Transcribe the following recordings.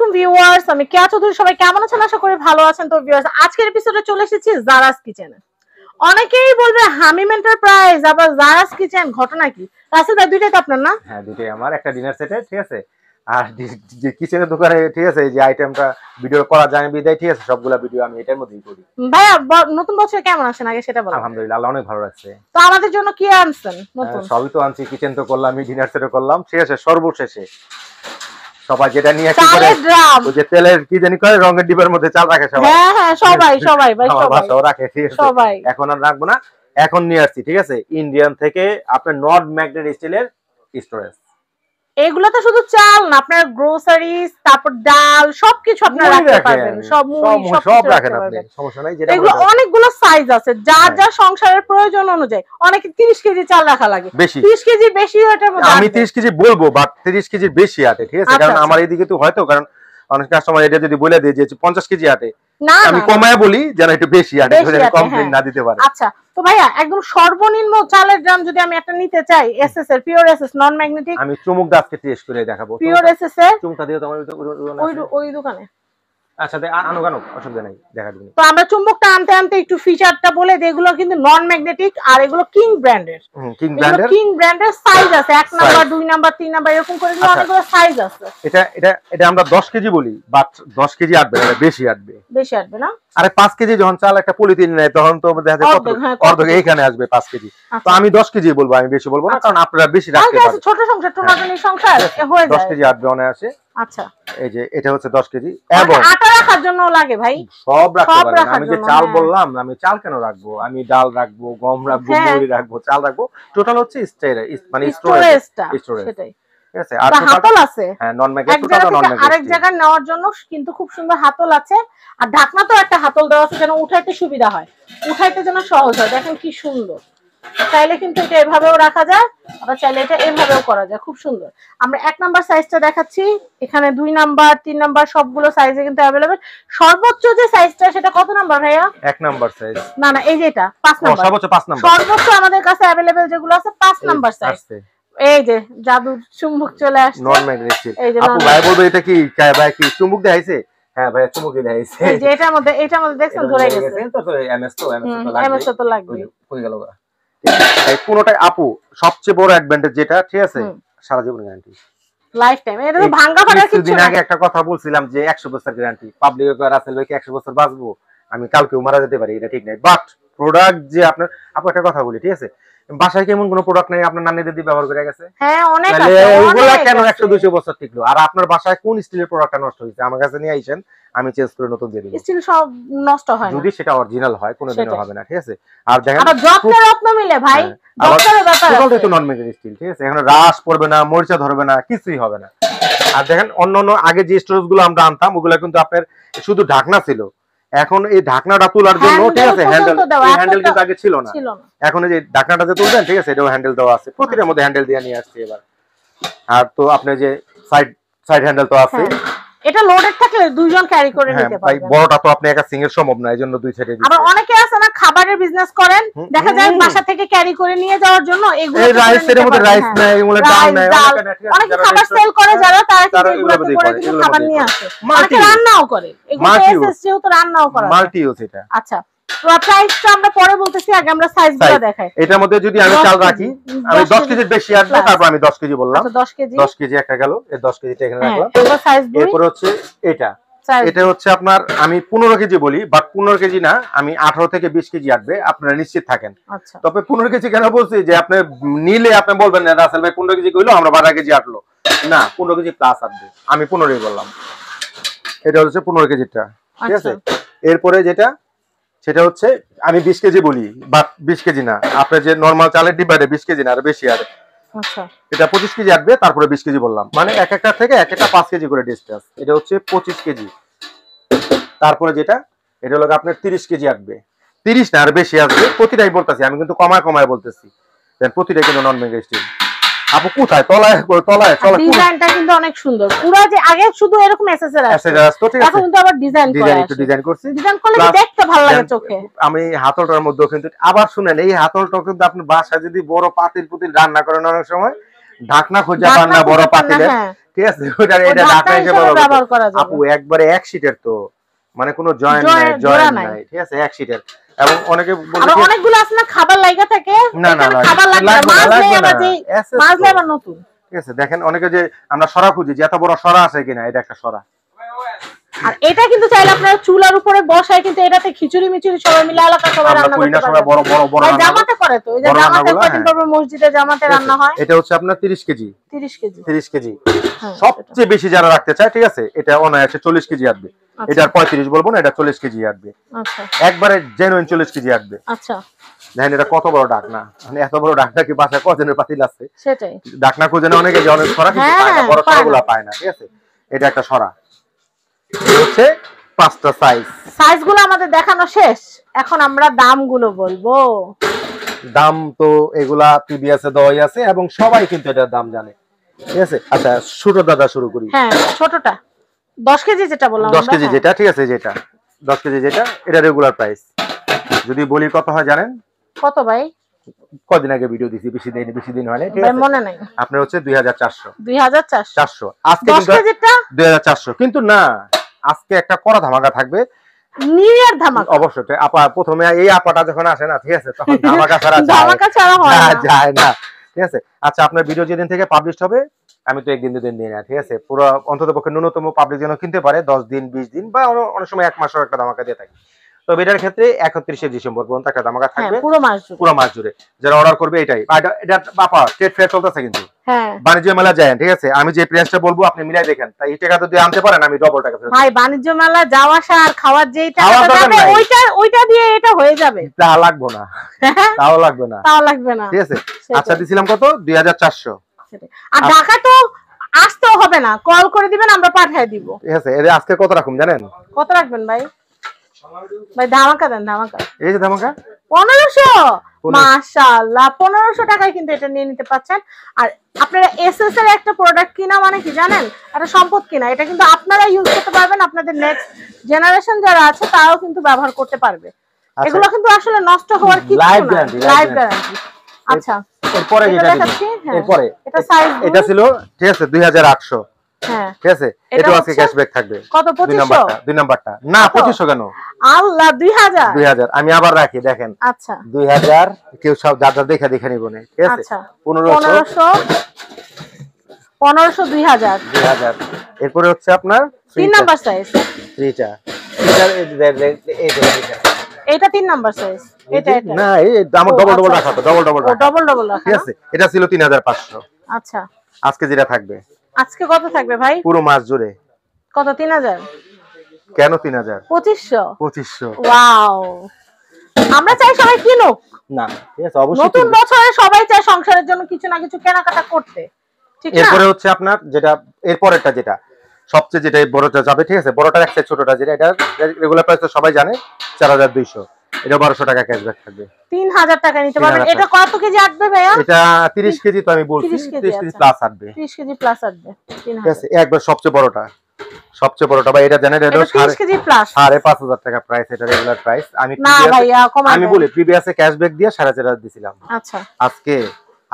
আলাইকুম ভিউয়ার্স, আমি কেয়া চৌধুরী। সবাই কেমন আছেন? আশা করি ভালো আছেন। তো ভিউয়ার্স, আজকের এপিসোডে চলে এসেছি জারাস কিচেনে। অনেকেই বলবে হামিম এন্টারপ্রাইজ, আবার জারাস কিচেন, ঘটনা কি? রাসেল ভাই, দুইটাই তো আপনার না? হ্যাঁ, দুইটাই আমার। একটা ডিনার সেটে, ঠিক আছে, আর যে কিচেনের দোকানে, ঠিক আছে, যে আইটেমটা ভিডিও করা যায় বিদায়, ঠিক আছে, সবগুলা ভিডিও আমি এটার মধ্যেই করি। ভাইয়া, নতুন বছর কেমন আছেন আগে সেটা বলুন। আলহামদুলিল্লাহ, আল্লাহ অনেক ভালো রাখছে। তো আমাদের জন্য কি আনছেন নতুন? সবই তো আনছি, কিচেন তো করলাম, ডিনার সেটও করলাম, ঠিক আছে। সর্বশেষে সবাই যেটা নিয়ে আসি করে, ওই যে তেলের কি জানি করে, রঙের ডিবার মধ্যে চাল রাখে সবাই। হ্যাঁ হ্যাঁ, সবাই সবাই ভাই, আমার সবাই বাসাও রাখে, ঠিক আছে। সবাই। এখন আর রাখবো না, এখন নিয়ে আসছি, ঠিক আছে, ইন্ডিয়ান থেকে আপনার নট ম্যাগনেট স্টিলের স্টোরেজ। এগুলো তো শুধু চাল না, আপনার গ্রোসারিজ, তারপর ডাল, সবকিছু আপনারা রাখতে পারবেন। সব রাখেন আপনি, সমস্যা নাই। যেটা এগুলো অনেকগুলো সাইজ আছে, যার যার সংসারের প্রয়োজন অনুযায়ী। অনেকে 30 কেজি চাল রাখা লাগে, 30 কেজি বেশি, এটার মধ্যে আমি 30 কেজি বলবো, বাট 30 কেজির বেশি আটে, ঠিক আছে। কারণ আমার এইদিকে তো হয়তো, কারণ অনেক কাস্টমার এটা যদি বলে দেয় যে 50 কেজি আটে, আমি কমায় বলি যেন একটু বেশি আটে, কমপ্লেইন না দিতে পারে। আচ্ছা, তো ভাইয়া একদম সর্বনিম্ন চালের দাম যদি আমি একটা নিতে চাই, এসএস এর, পিওর এসএস, নন ম্যাগনেটিক, আমি চুমুক দাসকে টেস্ট করে দেখাবো। পিওর এসএস এর চুমুকটা দিও তোমার ওই দোকানে। আচ্ছা, আনো অসুবিধা নাই, দেখা দিবেন। তো আমরা চুম্বকটা আনতে আনতে একটু ফিচারটা বলে দিই। এগুলো কিন্তু নন ম্যাগনেটিক, আর এগুলো কিং ব্র্যান্ডের। কিং ব্র্যান্ডের সাইজ আছে 1 নাম্বার, 2 নাম্বার, 3 নাম্বার, এরকম করে অনেকগুলো সাইজ আছে। এটা আমরা 10 কেজি বলি, বাট 10 কেজি আটবে না, বেশি আটবে না। আরে 5 কেজি যখন চাল একটা পলিথিন নেয়, তখন তো দেখা যায় কত অর্ধেক এইখানে আসবে 5 কেজি। তো আমি 10 কেজি বলবো, আমি বেশি বলবো না, কারণ আপনারা বেশি রাখতে পারেন। ছোট সংসার, টোনাটনি সংসার হয়ে যায়, 10 কেজি আটবে অনায়াসে। আচ্ছা, এই যে এটা হচ্ছে 10 কেজি, এবং আটা রাখার জন্য লাগে ভাই, সব রাখতে পারেন। আমি যে চাল বললাম, আমি চাল কেন রাখবো? আমি ডাল রাখবো, গম রাখবো, মুড়ি রাখবো, চাল রাখবো, টোটাল হচ্ছে স্টোরেজ, সেটাই। ঠিক আছে। আর হাতল আছে, হ্যাঁ, নন ম্যাগনেট, টোটাল নন ম্যাগনেট। আরেক জায়গায় নেওয়ার জন্য কিন্তু খুব সুন্দর হাতল আছে, আর ঢাকনা তো একটা হাতল দেওয়া আছে যেন উঠাইতে সুবিধা হয়, উঠাইতে যেন সহজ হয়। দেখেন কি সুন্দর। চাইলে কিন্তু এটা এভাবেও রাখা যায়, আবার চাইলে এটা এভাবেও করা যায়, খুব সুন্দর। আমরা 1 নাম্বার সাইজটা দেখাচ্ছি, এখানে 2 নাম্বার, 3 নাম্বার, সবগুলো সাইজে কিন্তু अवेलेबल। সর্বোচ্চ যে সাইজটা, সেটা কত নাম্বার ভাইয়া? 1 নাম্বার সাইজ না, এই যে এটা 5 নাম্বার, সর্বোচ্চ 5 নাম্বার। সর্বোচ্চ আমাদের কাছে अवेलेबल যেগুলো আছে 5 নাম্বার সাইজ। এই যে জাদু চুম্বক চলে আসছে, নন ম্যাগনেট। আপু ভাই বলবে এটা কি ভাই, কি চুম্বক দেখাইছে? হ্যাঁ ভাই, চুম্বকই দেখাইছে। এই যে এটার মধ্যে দেখছেন ধরে গেছে, তো এমএস তো লাগবে, কই গেল গা। এই কোনটাই আপু সবচেয়ে বড় অ্যাডভান্টেজ যেটা, ঠিক আছে, সারা জীবন গ্যারান্টি, লাইফ টাইম। এটা তো ভাঙা ফাটার কিছু না। দিন আগে একটা কথা বলছিলাম যে 100 বছর গ্যারান্টি, পাবলিক রাসেল ভাই কি 100 বছর বাঁচবো? আমি কালকেও মারা যেতে পারি, এটা ঠিক নাই। বাট প্রোডাক্ট যে আপনার, আপু একটা কথা বলি, ঠিক আছে, বাসায় কেমন কোন প্রোডাক্ট নাই আপনার নানিদের দিয়ে ব্যবহার করে গেছে? হ্যাঁ, অনেক আছে। তাহলে ওগুলা কেন 100 200 বছর টিকলো? আর আপনার বাসায় কোন স্টিলের প্রোডাক্টটা নষ্ট হইছে, আমার কাছে নিয়ে আইছেন, আমি চেঞ্জ করে নতুন দিয়ে দেব। স্টিল সব নষ্ট হয় না, যদি সেটা অরিজিনাল হয়, কোনোদিনও হবে না, ঠিক আছে। আর দেখেন আবার যত্ন রত্ন মিলে ভাই, যত্নের ব্যাপার আছে। টোটাল তো নন ম্যাগনেট স্টিল, ঠিক আছে, এখানে রাশ পড়বে না, মরিচা ধরবে না, কিছুই হবে না। আর দেখেন অন্য আগে যে স্টোরেজ গুলো আমরা আনতাম, ওগুলা কিন্তু আপনার শুধু ঢাকনা ছিল। এখন এই ঢাকনাটা তোলার জন্য, ঠিক আছে, হ্যান্ডেল কিন্তু আগে ছিল না। এখন এই যে ঢাকনাটা যে তুলবেন, ঠিক আছে, এটাও হ্যান্ডেল দেওয়া আছে, প্রতিটার মধ্যে হ্যান্ডেল দিয়ে নিয়ে আসছে এবার। আর তো আপনি যে সাইড হ্যান্ডেল তো আছে, এটা লোডেড থাকলে দুইজন ক্যারি করে নিতে পারবেন। ভাই বড়টা তো আপনি একা সিঙ্গেল সম্ভব না, এজন্য দুই সাইডে দিচ্ছি। আবার অনেকে আছে না, খাবারের বিজনেস করেন, দেখা যায় বাসা থেকে ক্যারি করে নিয়ে যাওয়ার জন্য এগুলো, এই রাইসের মধ্যে রাইস নাই, এগুলো ডাল নাই, অনেকে খাবার সেল করে যারা, তারা এগুলো করে কিন্তু খাবার নিয়ে আসে, অনেকে রান্নাও করে। এগুলো এসএস যেহেতু রান্নাও করা, মাল্টি ইউজ এটা। আচ্ছা, তো প্রাইসটা আমরা পরে বলতেছি, আগে আমরা সাইজগুলো দেখাই। এটার মধ্যে যদি আমি চাল রাখি, আমি 10 কেজির বেশি আসবে, তারপর আমি 10 কেজি বললাম। আচ্ছা, 10 কেজি একটা গেল, এই 10 কেজিটা এখানে রাখলাম। এরপর হচ্ছে এটা হচ্ছে আপনার, আমি 15 কেজি বলি, বাট 15 কেজি না, আমি 18 থেকে 20 কেজি আসবে, আপনারা নিশ্চিত থাকেন। তবে 15 কেজি কেন বলছি, যে আপনি নিলে আপনি বলবেন না রাসেল ভাই 15 কেজি কইলো, আমরা 12 কেজি আটলো না, 15 কেজি প্লাস আসবে, আমি 15ই বললাম। এটা হচ্ছে 15 কেজিটা, ঠিক আছে। এরপরে যেটা, সেটা হচ্ছে আমি 20 কেজি বলি, বাট 20 কেজি না, আপনার যে নরমাল চালের ডিব্বাতে 20 কেজি না, আর বেশি আর। আচ্ছা, এটা 25 কেজি আসবে, তারপরে 20 কেজি বললাম, মানে একটা থেকে একটা 5 কেজি করে ডিসটেন্স। এটা হচ্ছে 25 কেজি। তারপরে যেটা, এটা হলো আপনার 30 কেজি আসবে, 30 না আর বেশি আসবে, প্রতিটাই বলতেছি আমি, কিন্তু কমায় বলতেছি, প্রতিটাই কিন্তু নন ম্যাগনেট স্টিল। আপু কোথায়? তলায় চলো। ডিজাইনটা কিন্তু অনেক সুন্দর, পুরো যে আগে শুধু এরকম এসএসআর আছে, এখন কিন্তু আবার ডিজাইন করছি, ডিজাইন করলে দেখতে ভালো লাগে চোখে। আমি হাতলটার মধ্যে কিন্তু আবার শুনেন, এই হাতলটা কিন্তু আপনি বাসায় যদি বড় পাতিল রান্না করেন, অনেক সময় ঢাকনা খোঁজা পান না বড় পাতিলে, ঠিক আছে, ওটা এটা ঢাকনা হিসেবে ব্যবহার করা যাবে। আপু একবারে এক শীটের তো, মানে কোনো জয়েন্ট নাই, ঠিক আছে, এক শীটের। এবং অনেকে বলে অনেকগুলো আছে না খাবার লাগা থাকে, না না খাবার লাগবে মাছ নেই আবার, যে মাছ নেই আবার নতুন, ঠিক আছে। দেখেন অনেকে যে আমরা সরা খুঁজি যে এত বড় সরা আছে কিনা, এটা একটা সরা। আর এটা কিন্তু চাইলে আপনারা চুলার উপরে বসায় কিন্তু এটাতে খিচুড়ি মিচুড়ি সবাই মিলে আলাদা সবাই রান্না করতে পারবেন। বড় বড় বড় জামাতে করে তো, এই যে জামাতে কয়দিন পর মসজিদে জামাতে রান্না হয়। এটা হচ্ছে আপনার 30 কেজি 30 কেজি সবচেয়ে বেশি যারা রাখতে চায়, ঠিক আছে, এটা অনায়াসে 40 কেজি আসবে। এটার 35 বলবো না, এটা 40 কেজি আসবে। আচ্ছা, একবারে জেনুইন 40 কেজি আসবে। আচ্ছা, দেখেন এটা কত বড় ঢাকনা, মানে এত বড় ঢাকনা কি বাসায় কজনের পাতিল আছে? সেটাই, ঢাকনা খুঁজে না অনেকে, যে অনেক সরা কিন্তু পায় না, বড় সরাগুলো পায় না, ঠিক আছে। এটা একটা সরা, হচ্ছে 5টা সাইজগুলো আমাদের দেখানো শেষ। এখন আমরা দামগুলো বলবো। দাম তো এগুলা পিবিএস এ দেওয়াই আছে এবং সবাই কিন্তু এটার দাম জানে, ঠিক আছে। আচ্ছা ছোট দাদা শুরু করি। হ্যাঁ, ছোটটা 10 কেজি যেটা বললাম, 10 কেজি যেটা, ঠিক আছে, যেটা 10 কেজি যেটা, এটা রেগুলার প্রাইস যদি বলি কত হয় জানেন? কত ভাই? কদিন আগে ভিডিও দিছি, বেশি দিন হয় না, ঠিক আছে, মনে নাই। আপনার হচ্ছে 2400 2400 আজকে কিন্তু 2400, কিন্তু না, আজকে একটা কড়া ধামাকা থাকবে, নিউ ইয়ার ধামাকা। অবশ্যই আপা প্রথমে এই আপাটা যখন আসে না, ঠিক আছে, তখন ধামাকা ছাড়া যায় না, ঠিক আছে। আচ্ছা আপনার ভিডিও যেদিন থেকে পাবলিশ হবে, আমি তো একদিন দুদিন দিই না, ঠিক আছে, পুরো অন্তত পক্ষে ন্যূনতম পাবলিক যেন কিনতে পারে 10 দিন 20 দিন বা অনেক সময় 1 মাসের একটা ধামাকা দিয়ে থাকি। তবে এটার ক্ষেত্রে 31 ডিসেম্বর পর্যন্ত একটা ধামাকা থাকবে, পুরো মাস জুড়ে যারা অর্ডার করবে। এটাই এটা বাপা ট্রেড ফেয়ার চলতেছে কিন্তু, বাণিজ্য মেলা যায়, ঠিক আছে, আমি যে প্রাইসটা বলবো আপনি মিলাই দেখেন, তাই এই টাকা যদি আনতে পারেন আমি ডবল টাকা ভাই। বাণিজ্য মেলা যাওয়া আসা আর খাওয়ার যেই টাকাটা যাবে ওইটা দিয়ে এটা হয়ে যাবে, তা লাগবে না, তাও লাগবে না, ঠিক আছে। আচ্ছা দিছিলাম কত? 2400। আর টাকা তো আসতেও হবে না, কল করে দিবেন, আমরা পাঠিয়ে দিব, ঠিক আছে। এর আজকে কত রাখুন জানেন? কত রাখবেন ভাই? ভাই ধামাকা দেন, ধামাকা। এই যে ধামাকা 1500, মাশাআল্লাহ 1500 টাকায় কিন্তু এটা নিয়ে নিতে পারছেন। আর আপনারা এসএস এর একটা প্রোডাক্ট কিনা মানে কি জানেন? এটা সম্পদ কিনা, এটা কিন্তু আপনারা ইউজ করতে পারবেন, আপনাদের নেক্সট জেনারেশন যারা আছে তারাও কিন্তু ব্যবহার করতে পারবে। এগুলো কিন্তু আসলে নষ্ট হওয়ার কিছু না, লাইফ গ্যারান্টি। আচ্ছা এরপরে যেটা দেখাচ্ছি, এরপরে এটা সাইজ, এটা ছিল, ঠিক আছে, 2800, হ্যাঁ, ঠিক আছে। এটা আজকে ক্যাশব্যাক থাকবে কত? 2500, 2 নাম্বারটা না 2500 কেন? আল্লাহ 2000 আমি আবার রাখি, দেখেন। আচ্ছা 2000 কেউ সব দাদা দেখে নিব না, ঠিক আছে। আচ্ছা 1500 2000। এরপরে হচ্ছে আপনার 3 নাম্বার সাইজ, এইটা এটা 3 নাম্বার সাইজ, এটা না, এই দাম ডবল রাখা তো, ডবল রাখা, ঠিক আছে। এটা ছিল 3500। আচ্ছা আজকে যেটা থাকবে, আজকে কত থাকবে ভাই? পুরো মাস জুড়ে কত? 3000 কেন? 3000 2500। ওয়াও, আমরা চাই সবাই কিনুক না, ঠিক আছে, অবশ্যই নতুন বছরে সবাই চায় সংসারের জন্য কিছু না কিছু কেনাকাটা করতে, ঠিক না? এরপরে হচ্ছে আপনার যেটা এরপরেরটা, যেটা সবচেয়ে যেটা বড়টা যাবে, ঠিক আছে, বড়টার একটা ছোটটা যেটা, এটা রেগুলার প্রাইস তো সবাই জানে 4200, এটা 1200 টাকা ক্যাশব্যাক থাকবে, 3000 টাকা নিতে পারবেন। এটা কত কেজি আসবে ভাইয়া? এটা 30 কেজি, তো আমি বলছি 30 কেজি প্লাস আসবে, 30 কেজি প্লাস আসবে, ঠিক আছে। একবার সবচেয়ে বড়টা ভাই, এটা জানেন, এটা 30 কেজি প্লাস 5500 টাকা প্রাইস, এটা রেগুলার প্রাইস। আমি বলি প্রিভিয়াসে ক্যাশব্যাক দিয়ে 4500 দিছিলাম। আচ্ছা আজকে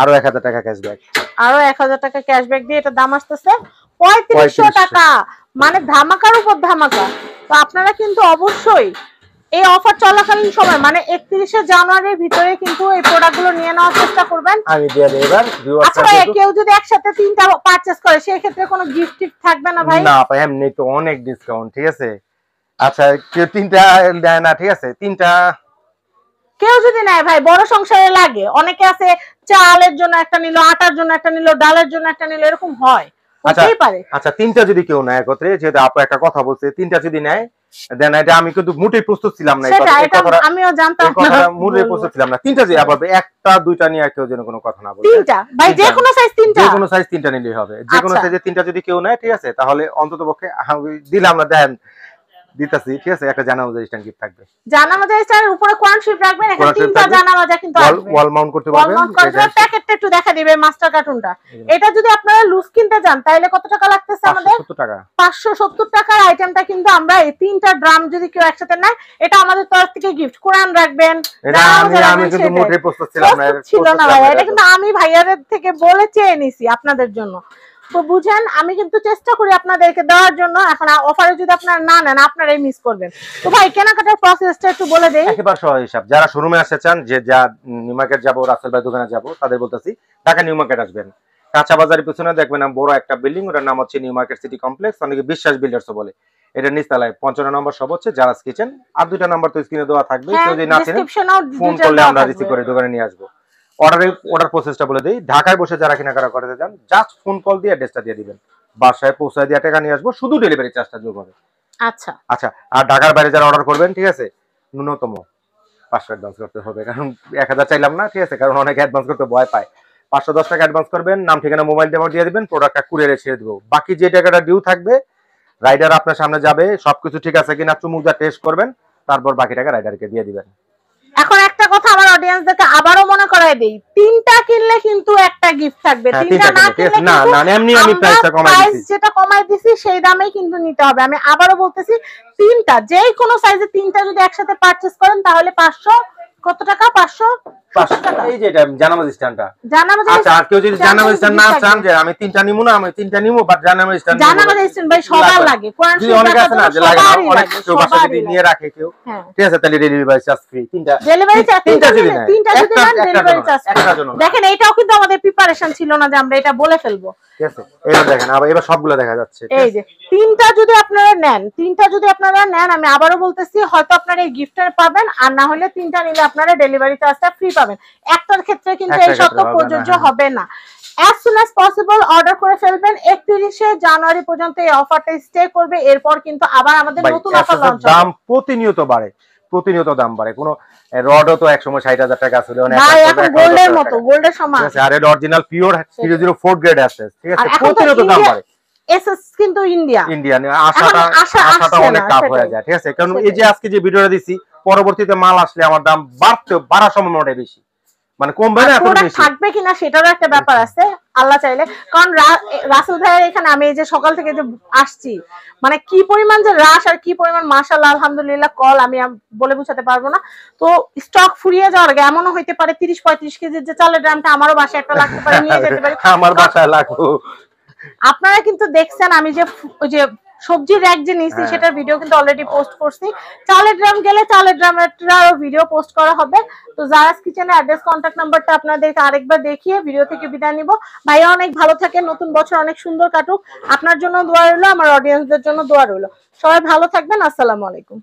আরো 1000 টাকা ক্যাশব্যাক, আরো 1000 টাকা ক্যাশব্যাক দিয়ে এটা দাম আসতেছে 3500 টাকা, মানে ধামাকার উপর ধামাকা। তো আপনারা কিন্তু অবশ্যই এই অফার চলাকালীন সময়, মানে 31শে জানুয়ারির ভিতরে কিন্তু এই প্রোডাক্টগুলো নিয়ে নেওয়ার চেষ্টা করবেন। আমি দিয়ে দেব এবার ভিউয়ার্স। আচ্ছা ভাই, কেউ যদি একসাথে 3টা পারচেজ করে সেই ক্ষেত্রে কোনো গিফট টিপ থাকবে না ভাই? না ভাই, এমনি তো অনেক ডিসকাউন্ট, ঠিক আছে। আচ্ছা কেউ 3টা দেয় না, ঠিক আছে, 3টা কেউ যদি নেয় ভাই, বড় সংসারে লাগে, অনেকে আছে চালের জন্য একটা নিল, আটার জন্য একটা নিল, ডালের জন্য একটা নিল, এরকম হয়, হতেই পারে। আচ্ছা 3টা যদি কেউ নেয় একত্রে, যেহেতু আপু একটা কথা বলছে, 3টা যদি নেয় দেন, এটা আমি কিন্তু মোটেই প্রস্তুত ছিলাম না, আমিও জানতাম না, কথাটা মোটেই প্রস্তুত ছিলাম না। 3টা যে আবার একটা দুইটা নিয়ে কেউ যেন কোনো কথা না বলে। 3টা ভাই, যে কোনো সাইজ 3টা, যে কোনো সাইজ 3টা নিলেই হবে, যে কোনো সাইজে 3টা যদি কেউ নেয়, ঠিক আছে, তাহলে অন্তত পক্ষে দিলাম না, দেন দিতাছি, ঠিক আছে। একটা জানামা স্ট্যান্ড গিফট থাকবে, জানামা স্ট্যান্ডের উপরে কোরআন শরীফ রাখবেন, এখানে তিনটা জানামা কিন্তু আসবে, ওয়াল মাউন্ট করতে পারবেন। প্যাকেটটা একটু দেখা দিবে মাস্টার কার্টুনটা। এটা যদি আপনারা লুজ কিনতে যান তাহলে কত টাকা লাগতেছে আমাদের? 570 টাকা। 570 টাকার আইটেমটা কিন্তু আমরা এই তিনটা ড্রাম যদি কেউ একসাথে নেয়, এটা আমাদের তরফ থেকে গিফট। কোরআন রাখবেন, আমি কিন্তু মোটে প্রস্তুত ছিলাম না, ছিল না ভাই, এটা কিন্তু আমি ভাইয়াদের থেকে বলে চেয়ে নিছি আপনাদের জন্য। তো বুঝেন, আমি কিন্তু চেষ্টা করি আপনাদেরকে দেওয়ার জন্য। এখন অফারে যদি আপনারা না নেন, আপনারাই মিস করবেন। তো ভাই কেনাকাটার প্রসেসটা একটু বলে দেই। একেবারে সহজ হিসাব। যারা শোরুমে আসতে চান, যে যা নিউ মার্কেট যাব, রাসেল ভাই দোকানে যাব, তাদের বলতেছি ঢাকা নিউ মার্কেট আসবেন। কাঁচা বাজারের পিছনে দেখবেন বড় একটা বিল্ডিং, ওটার নাম হচ্ছে নিউ মার্কেট সিটি কমপ্লেক্স, অনেকে বিশ্বাস বিল্ডার্সও বলে। এটা নিচতলায় 55 নম্বর সব হচ্ছে জারাস কিচেন। আর দুইটা নাম্বার তো স্ক্রিনে দেওয়া থাকবে, কেউ যদি না চেনেন ফোন করলে আমরা রিসিভ করে দোকানে নিয়ে আসবো। অর্ডার প্রসেসটা বলে দেই। ঢাকায় বসে যারা কেনাকাটা করতে চান, জাস্ট ফোন কল দিয়ে অ্যাড্রেসটা দিয়ে দিবেন, বাসায় পৌঁছায় দিয়ে টাকা নিয়ে আসবো, শুধু ডেলিভারি চার্জটা যোগ হবে। আচ্ছা আচ্ছা, আর ঢাকার বাইরে যারা অর্ডার করবেন, ঠিক আছে, ন্যূনতম 500 অ্যাডভান্স করতে হবে, কারণ 1000 চাইলাম না, ঠিক আছে, কারণ অনেকে অ্যাডভান্স করতে ভয় পায়। 510 টাকা অ্যাডভান্স করবেন, নাম ঠিকানা মোবাইল নাম্বার দিয়ে দিবেন, প্রোডাক্টটা কুরিয়ারে ছেড়ে দেবো। বাকি যে টাকাটা ডিউ থাকবে, রাইডার আপনার সামনে যাবে, সবকিছু ঠিক আছে কিনা চুমুকটা টেস্ট করবেন, তারপর বাকি টাকা রাইডারকে দিয়ে দিবেন। এখন একটা কথা আমার অডিয়েন্সদেরকে আবারও মনে করাই দেই, তিনটা কিনলে কিন্তু একটা গিফট থাকবে। তিনটা না কিনলে না, এমনি আমি প্রাইসটা কমাই দিছি, যেটা কমাই দিছি সেই দামেই কিন্তু নিতে হবে। আমি আবারও বলতেছি, তিনটা যে কোনো সাইজে তিনটা যদি একসাথে পারচেজ করেন তাহলে 500 কত টাকা? 500 টাকা। এই যে এটা জানামা স্ট্যান্ডটা। আচ্ছা, আর কেউ যদি জানামা স্ট্যান্ড না চান, যে আমি তিনটা নিমু না, আমি তিনটা নিমু, বাট জানামা স্ট্যান্ড ভাই সবার লাগে, কোরআন শরীফ অনেক আছে না যে লাগে না, অনেক কেউ বাসা যদি নিয়ে রাখে কেউ, ঠিক আছে, তাহলে delivery charge free. Delivery charge তিনটা যদি না, তিনটা যদি নেন ডেলিভারি চার্জ দেখেন, এটাও কিন্তু আমাদের প্রিপারেশন ছিল না যে আমরা এটা বলে ফেলবো, ঠিক আছে। এবার দেখেন, এবার সবগুলো দেখা যাচ্ছে। এই যে তিনটা যদি আপনারা নেন, আমি আবারও বলতেছি, হয়তো আপনারা এই গিফটটা পাবেন, আর না হলে তিনটা নিলে আপনারা ডেলিভারি চার্জটা ফ্রি পাবেন। একটার ক্ষেত্রে কিন্তু এই শর্ত প্রযোজ্য হবে না। as soon as possible order করে ফেলবেন। 31শে জানুয়ারি পর্যন্ত এই অফারটা স্টে করবে, এরপর কিন্তু আবার আমাদের নতুন অফার লঞ্চ হবে। দাম প্রতিনিয়ত দাম বাড়ে। কোন রডও তো একসময় 60,000 টাকা ছিল, ভাই এখন গোল্ডের মতো, গোল্ডের সমান, ঠিক আছে, আর এটা অরিজিনাল পিওর 304 গ্রেড আছে, ঠিক আছে, প্রতিনিয়ত দাম বাড়ে। এসএস কিন্তু ইন্ডিয়ান আশাটা অনেক কাপ হয়ে যায়, ঠিক আছে, কারণ এই যে আজকে যে ভিডিওটা দিছি, পরবর্তীতে মাল আসলে আমার দাম বাড়ার সম্ভাবনাটা বেশি, মানে কমবে না, এখন বেশি থাকবে কিনা সেটারও একটা ব্যাপার আছে, আল্লাহ চাইলে। কারণ রাসেল ভাইয়ের এখানে আমি এই যে সকাল থেকে যে আসছি, মানে কি পরিমাণ যে রাশ আর কি পরিমাণ, মাশাআল্লাহ আলহামদুলিল্লাহ, কল আমি বলে বুঝাতে পারবো না। তো স্টক ফুরিয়ে যাওয়ার আগে এমনও হইতে পারে 30-35 কেজির যে চালের ড্রামটা আমারও বাসায় একটা লাগতে পারে, নিয়ে যেতে পারে, আমার বাসায় লাগবে। আপনারা কিন্তু দেখছেন আমি যে সবজির র্যাক যে নিছি সেটার ভিডিও কিন্তু অলরেডি পোস্ট করছি। চালের ড্রাম গেলে চালের ড্রামেরও ভিডিও পোস্ট করা হবে। তো জারাস কিচেনের অ্যাড্রেস, কন্ট্যাক্ট নাম্বারটা আপনাদেরকে আরেকবার দেখিয়ে ভিডিও থেকে বিদায় নিব। ভাইয়া অনেক ভালো থাকেন, নতুন বছর অনেক সুন্দর কাটুক। আপনার জন্য দোয়া রইলো, আমার অডিয়েন্সদের জন্য দোয়া রইলো। সবাই ভালো থাকবেন, আসসালামু আলাইকুম।